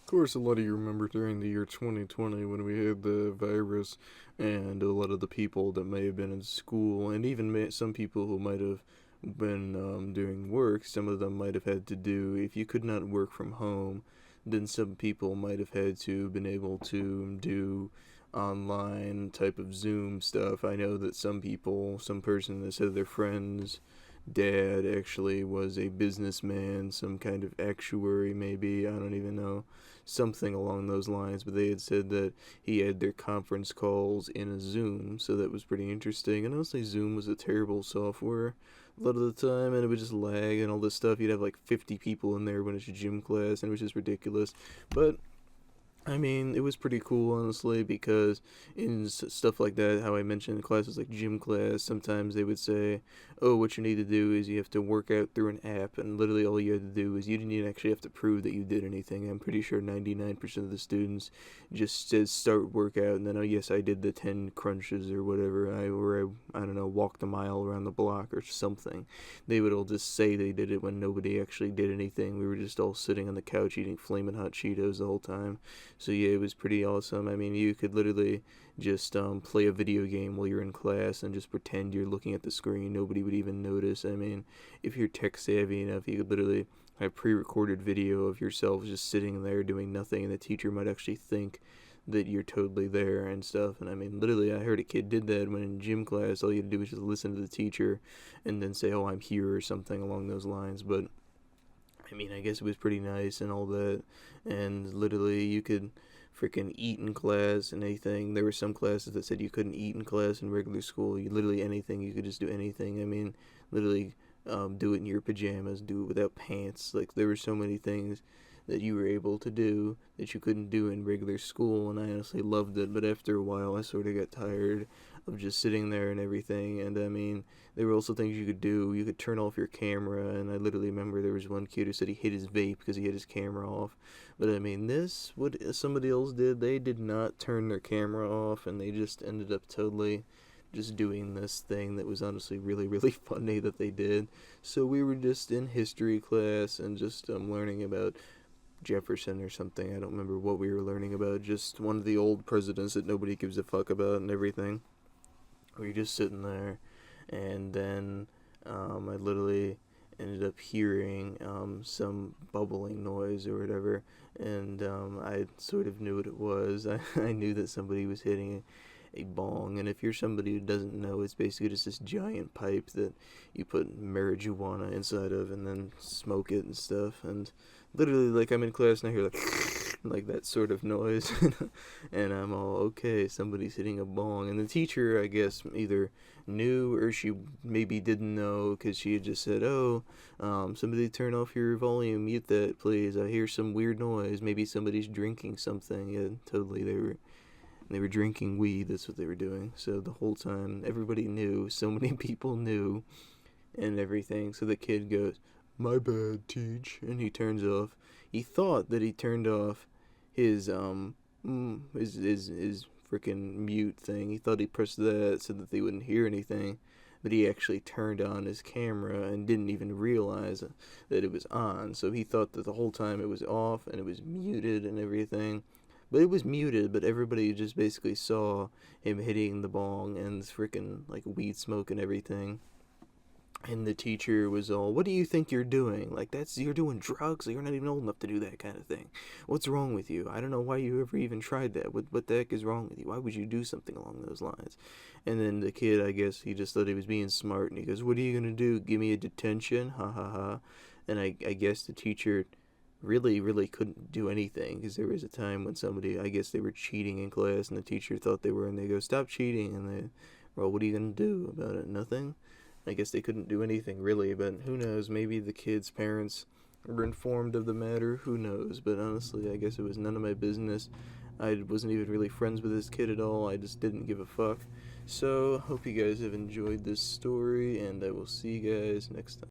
course, a lot of you remember during the year 2020 when we had the virus, and a lot of the people that may have been in school, and even some people who might have been doing work, some of them might have had to do, if you could not work from home, then some people might have had to been able to do online type of Zoom stuff. I know that some people, some person that said their friends dad actually was a businessman, some kind of actuary, maybe, I don't even know, something along those lines. But they had said that he had their conference calls in a Zoom, so that was pretty interesting. And honestly, Zoom was a terrible software a lot of the time, and it would just lag and all this stuff. You'd have like 50 people in there when it's a gym class, and it was just ridiculous. But I mean, it was pretty cool, honestly, because in stuff like that, how I mentioned classes like gym class, sometimes they would say, oh, what you need to do is you have to work out through an app, and literally all you had to do is you didn't even actually have to prove that you did anything. I'm pretty sure 99% of the students just says start workout, and then, oh, yes, I did the 10 crunches or whatever, I don't know, walked a mile around the block or something. They would all just say they did it when nobody actually did anything. We were just all sitting on the couch eating Flamin' Hot Cheetos the whole time. So yeah, it was pretty awesome. I mean, you could literally just play a video game while you're in class and just pretend you're looking at the screen. Nobody would even notice. I mean, if you're tech savvy enough, you could literally have pre-recorded video of yourself just sitting there doing nothing, and the teacher might actually think that you're totally there and stuff. And I mean, literally, I heard a kid did that when in gym class. All you had to do was just listen to the teacher and then say, "Oh, I'm here" or something along those lines. But I mean, I guess it was pretty nice and all that. And literally, you could freaking eat in class and anything. There were some classes that said you couldn't eat in class in regular school. You literally anything. You could just do anything. I mean, literally, do it in your pajamas. Do it without pants. Like there were so many things that you were able to do that you couldn't do in regular school, and I honestly loved it. But after a while, I sort of got tired of just sitting there and everything. And I mean, there were also things you could do. You could turn off your camera, and I literally remember there was one kid who said he hid his vape because he had his camera off. But I mean, this, what somebody else did, they did not turn their camera off, and they just ended up totally just doing this thing that was honestly really, really funny that they did. So we were just in history class and just learning about Jefferson or something. I don't remember what we were learning about. Just one of the old presidents that nobody gives a fuck about and everything. We were just sitting there, and then I literally ended up hearing some bubbling noise or whatever, and I sort of knew what it was. I knew that somebody was hitting a bong, and if you're somebody who doesn't know, it's basically just this giant pipe that you put marijuana inside of and then smoke it and stuff. And literally, like, I'm in class and I hear like that sort of noise, and I'm all okay. Somebody's hitting a bong, and the teacher, I guess, either knew or she maybe didn't know because she had just said, "Oh, somebody turn off your volume, mute that, please. I hear some weird noise. Maybe somebody's drinking something." Yeah, totally. They were drinking weed. That's what they were doing. So the whole time, everybody knew. So many people knew, and everything. So the kid goes, "My bad, teach," and he turns off. He thought that he turned off his his freaking mute thing. He thought he pressed that so that they wouldn't hear anything, but he actually turned on his camera and didn't even realize that it was on. So he thought that the whole time it was off and it was muted and everything. But it was muted, but everybody just basically saw him hitting the bong and freaking like weed smoke and everything. And the teacher was all, "What do you think you're doing? Like, you're doing drugs? You're not even old enough to do that kind of thing. What's wrong with you? I don't know why you ever even tried that. What the heck is wrong with you? Why would you do something along those lines?" And then the kid, I guess, he just thought he was being smart, and he goes, "What are you gonna do? Give me a detention? Ha ha ha." And I guess the teacher really, really couldn't do anything because there was a time when somebody, I guess they were cheating in class, and the teacher thought they were, and they go, "Stop cheating," and they, "Well, what are you gonna do about it? Nothing." I guess they couldn't do anything really, but who knows? Maybe the kid's parents were informed of the matter. Who knows? But honestly, I guess it was none of my business. I wasn't even really friends with this kid at all. I just didn't give a fuck. So, hope you guys have enjoyed this story, and I will see you guys next time.